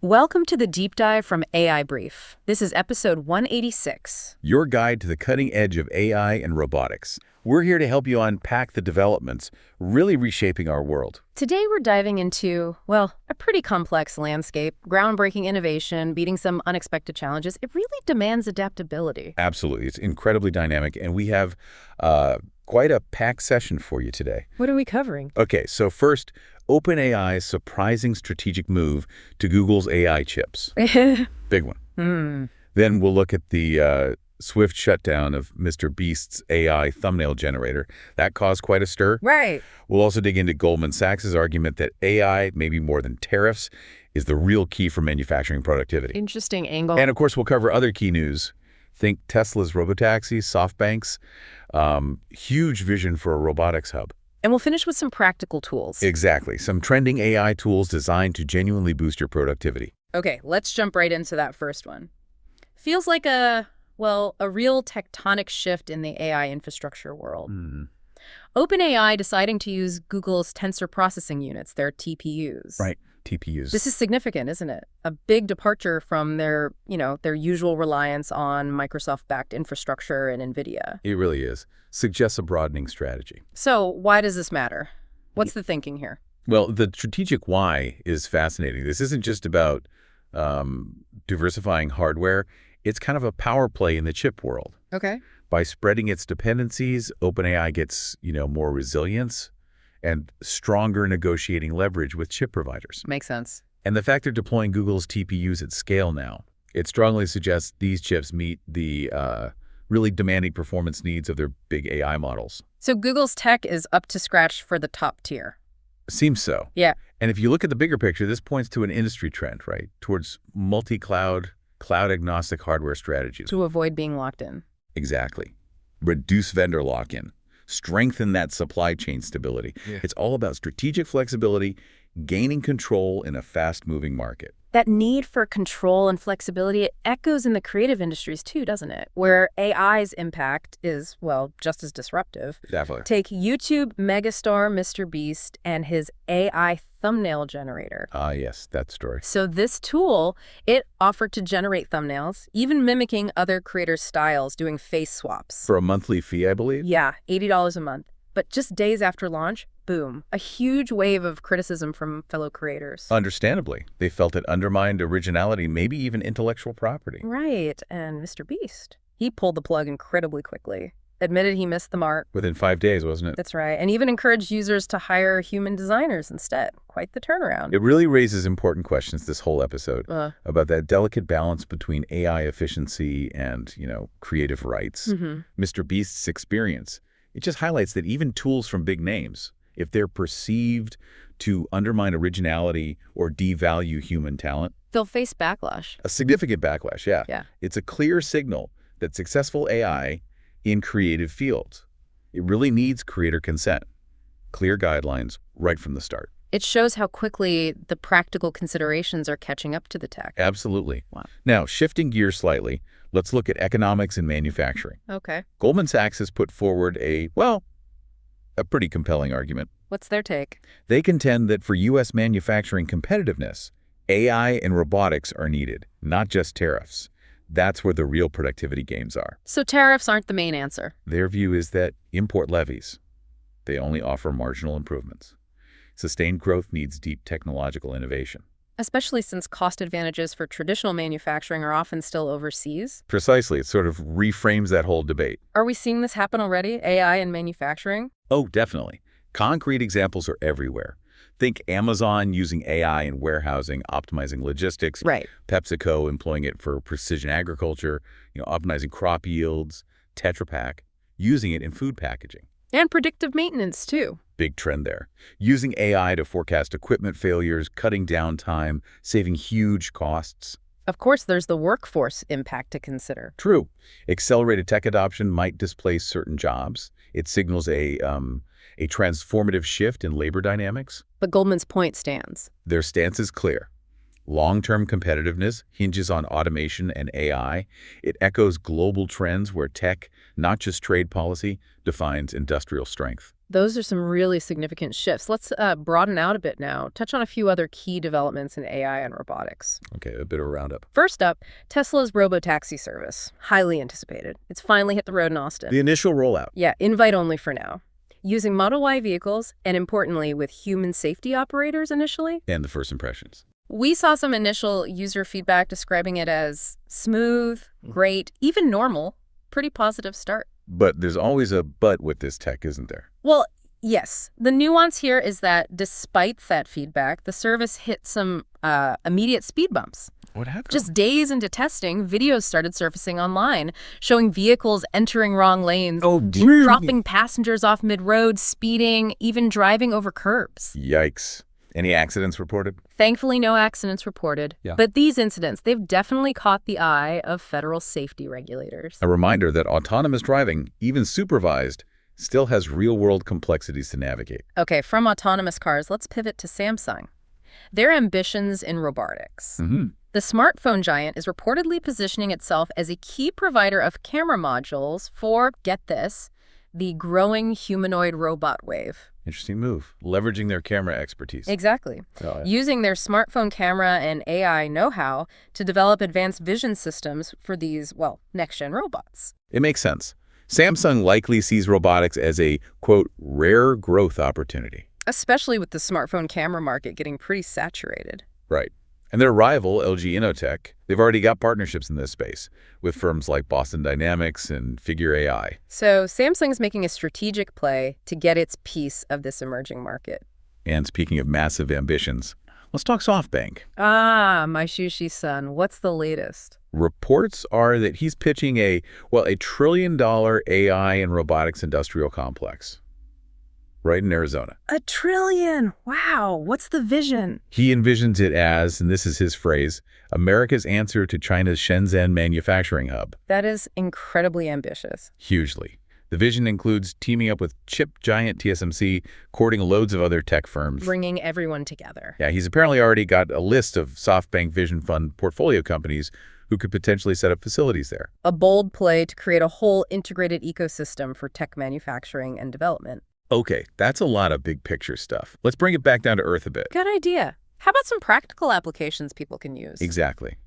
Welcome to the deep dive from AI Brief. This is episode 186. Your guide to the cutting edge of AI and robotics. We're here to help you unpack the developments really reshaping our world. Today we're diving into, well, a pretty complex landscape, groundbreaking innovation, beating some unexpected challenges. It really demands adaptability. Absolutely. It's incredibly dynamic, and we have quite a packed session for you today. What are we covering? Okay, so first, OpenAI's surprising strategic move to Google's AI chips. Big one. Then we'll look at the swift shutdown of MrBeast's AI thumbnail generator. That caused quite a stir. Right. We'll also dig into Goldman Sachs' argument that AI, maybe more than tariffs, is the real key for manufacturing productivity. Interesting angle. And of course, we'll cover other key news. Think Tesla's robotaxis, SoftBank's huge vision for a robotics hub. And we'll finish with some practical tools. Exactly. Some trending AI tools designed to genuinely boost your productivity. Okay, let's jump right into that first one. Feels like a real tectonic shift in the AI infrastructure world. OpenAI deciding to use Google's tensor processing units, their TPUs. Right, TPUs. This is significant, isn't it? A big departure from their usual reliance on Microsoft-backed infrastructure and NVIDIA. It really is. Suggests a broadening strategy. So why does this matter? What's the thinking here? Well, the strategic why is fascinating. This isn't just about diversifying hardware. It's kind of a power play in the chip world. Okay. By spreading its dependencies, OpenAI gets, more resilience and stronger negotiating leverage with chip providers. Makes sense. And the fact they're deploying Google's TPUs at scale now, it strongly suggests these chips meet the really demanding performance needs of their big AI models. So Google's tech is up to scratch for the top tier. Seems so. Yeah. And if you look at the bigger picture, this points to an industry trend, right? Towards multi-cloud, cloud-agnostic hardware strategies. To avoid being locked in. Exactly. Reduce vendor lock-in. Strengthen that supply chain stability. Yeah. It's all about strategic flexibility, gaining control in a fast-moving market. That need for control and flexibility, it echoes in the creative industries too, doesn't it? Where AI's impact is, just as disruptive. Definitely. Take YouTube megastar MrBeast and his AI thumbnail generator. Ah, yes, that story. So this tool, it offered to generate thumbnails, even mimicking other creators' styles, doing face swaps. For a monthly fee, I believe? Yeah, $80 a month. But just days after launch, boom, a huge wave of criticism from fellow creators. Understandably. They felt it undermined originality, maybe even intellectual property. Right, and MrBeast, he pulled the plug incredibly quickly. Admitted he missed the mark. Within 5 days, wasn't it? That's right, and even encouraged users to hire human designers instead. Quite the turnaround. It really raises important questions, this whole episode, about that delicate balance between AI efficiency and, creative rights. MrBeast's experience. It just highlights that even tools from big names, if they're perceived to undermine originality or devalue human talent, they'll face backlash. A significant backlash, yeah. Yeah. It's a clear signal that successful AI in creative fields, it really needs creator consent, clear guidelines right from the start. It shows how quickly the practical considerations are catching up to the tech. Absolutely. Wow. Now, shifting gears slightly, let's look at economics and manufacturing. Okay. Goldman Sachs has put forward a pretty compelling argument. What's their take? They contend that for U.S. manufacturing competitiveness, AI and robotics are needed, not just tariffs. That's where the real productivity gains are. So tariffs aren't the main answer. Their view is that import levies, they only offer marginal improvements. Sustained growth needs deep technological innovation. Especially since cost advantages for traditional manufacturing are often still overseas. Precisely. It sort of reframes that whole debate. Are we seeing this happen already, AI in manufacturing? Oh, definitely. Concrete examples are everywhere. Think Amazon using AI in warehousing, optimizing logistics. Right. PepsiCo employing it for precision agriculture, optimizing crop yields. Tetra Pak using it in food packaging. And predictive maintenance, too. Big trend there. Using AI to forecast equipment failures, cutting downtime, saving huge costs. Of course, there's the workforce impact to consider. True. Accelerated tech adoption might displace certain jobs. It signals a transformative shift in labor dynamics. But Goldman's point stands. Their stance is clear. Long-term competitiveness hinges on automation and AI. It echoes global trends where tech, not just trade policy, defines industrial strength. Those are some really significant shifts. Let's broaden out a bit now. Touch on a few other key developments in AI and robotics. Okay, a bit of a roundup. First up, Tesla's robotaxi service. Highly anticipated. It's finally hit the road in Austin. The initial rollout. Yeah, invite only for now. Using Model Y vehicles, and importantly, with human safety operators initially. And the first impressions. We saw some initial user feedback describing it as smooth, great, even normal. Pretty positive start. But there's always a but with this tech, isn't there? Well, yes. The nuance here is that despite that feedback, the service hit some immediate speed bumps. What happened? Just days into testing, videos started surfacing online showing vehicles entering wrong lanes, dropping passengers off mid-road, speeding, even driving over curbs. Yikes. Any accidents reported? Thankfully, no accidents reported. Yeah. But these incidents, they've definitely caught the eye of federal safety regulators. A reminder that autonomous driving, even supervised, still has real-world complexities to navigate. Okay, from autonomous cars, let's pivot to Samsung. Their ambitions in robotics. The smartphone giant is reportedly positioning itself as a key provider of camera modules for, get this, the growing humanoid robot wave. Interesting move. Leveraging their camera expertise. Exactly. Oh, yeah. Using their smartphone camera and AI know-how to develop advanced vision systems for these, well, next-gen robots. It makes sense. Samsung likely sees robotics as a, quote, rare growth opportunity. Especially with the smartphone camera market getting pretty saturated. Right. And their rival, LG Innotek, they've already got partnerships in this space with firms like Boston Dynamics and Figure AI. So Samsung's making a strategic play to get its piece of this emerging market. And speaking of massive ambitions, let's talk SoftBank. Ah, my Shushi-san, what's the latest? Reports are that he's pitching a $1 trillion AI and robotics industrial complex right in Arizona. $1 trillion! Wow, what's the vision? He envisions it as, and this is his phrase, America's answer to China's Shenzhen manufacturing hub. That is incredibly ambitious. Hugely. The vision includes teaming up with chip giant TSMC, courting loads of other tech firms. Bringing everyone together. Yeah, he's apparently already got a list of SoftBank Vision Fund portfolio companies who could potentially set up facilities there. A bold play to create a whole integrated ecosystem for tech manufacturing and development. Okay, that's a lot of big picture stuff. Let's bring it back down to earth a bit. Good idea. How about some practical applications people can use? Exactly.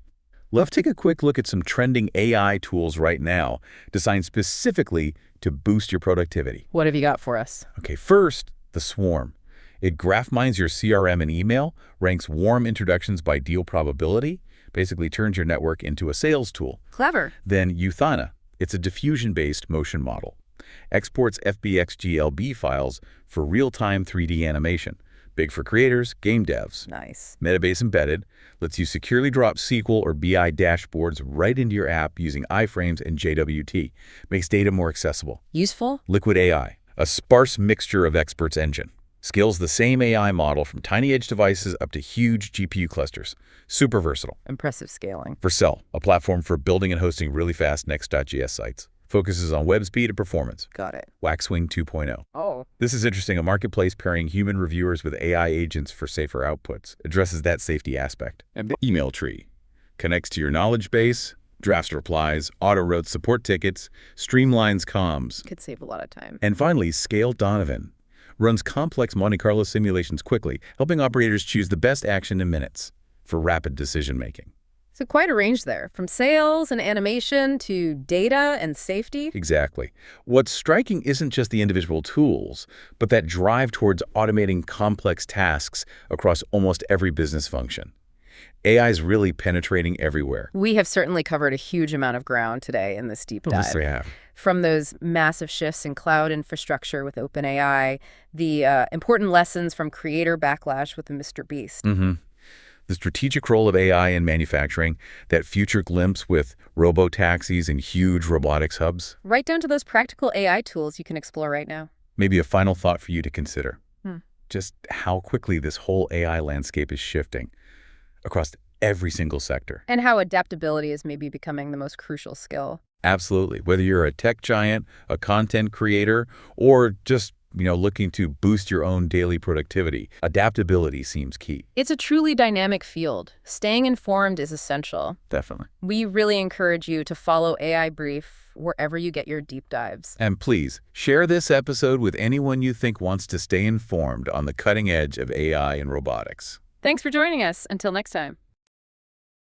Let's take a quick look at some trending AI tools right now designed specifically to boost your productivity. What have you got for us? Okay, first, the Swarm. It graph mines your CRM and email, ranks warm introductions by deal probability, basically turns your network into a sales tool. Clever. Then Euthana. It's a diffusion-based motion model. Exports FBXGLB files for real-time 3D animation. Big for creators, game devs. Nice. Metabase embedded lets you securely drop SQL or BI dashboards right into your app using iframes and JWT. Makes data more accessible. Useful? Liquid AI, a sparse mixture of experts engine. Scales the same AI model from tiny edge devices up to huge GPU clusters. Super versatile. Impressive scaling. Vercel, a platform for building and hosting really fast Next.js sites. Focuses on web speed and performance. Got it. Waxwing 2.0. Oh. This is interesting. A marketplace pairing human reviewers with AI agents for safer outputs. Addresses that safety aspect. And email tree. Connects to your knowledge base, drafts replies, auto-routes support tickets, streamlines comms. Could save a lot of time. And finally, Scale Donovan. Runs complex Monte Carlo simulations quickly, helping operators choose the best action in minutes for rapid decision-making. So quite a range there, from sales and animation to data and safety. Exactly. What's striking isn't just the individual tools, but that drive towards automating complex tasks across almost every business function. AI is really penetrating everywhere. We have certainly covered a huge amount of ground today in this deep dive. Yes, we have. From those massive shifts in cloud infrastructure with OpenAI, the important lessons from creator backlash with the MrBeast. The strategic role of AI in manufacturing, that future glimpse with robo-taxis and huge robotics hubs. Right down to those practical AI tools you can explore right now. Maybe a final thought for you to consider. Just how quickly this whole AI landscape is shifting across every single sector. And how adaptability is maybe becoming the most crucial skill. Absolutely. Whether you're a tech giant, a content creator, or just looking to boost your own daily productivity, adaptability seems key. It's a truly dynamic field. Staying informed is essential. Definitely. We really encourage you to follow AI Brief wherever you get your deep dives. And please, share this episode with anyone you think wants to stay informed on the cutting edge of AI and robotics. Thanks for joining us. Until next time.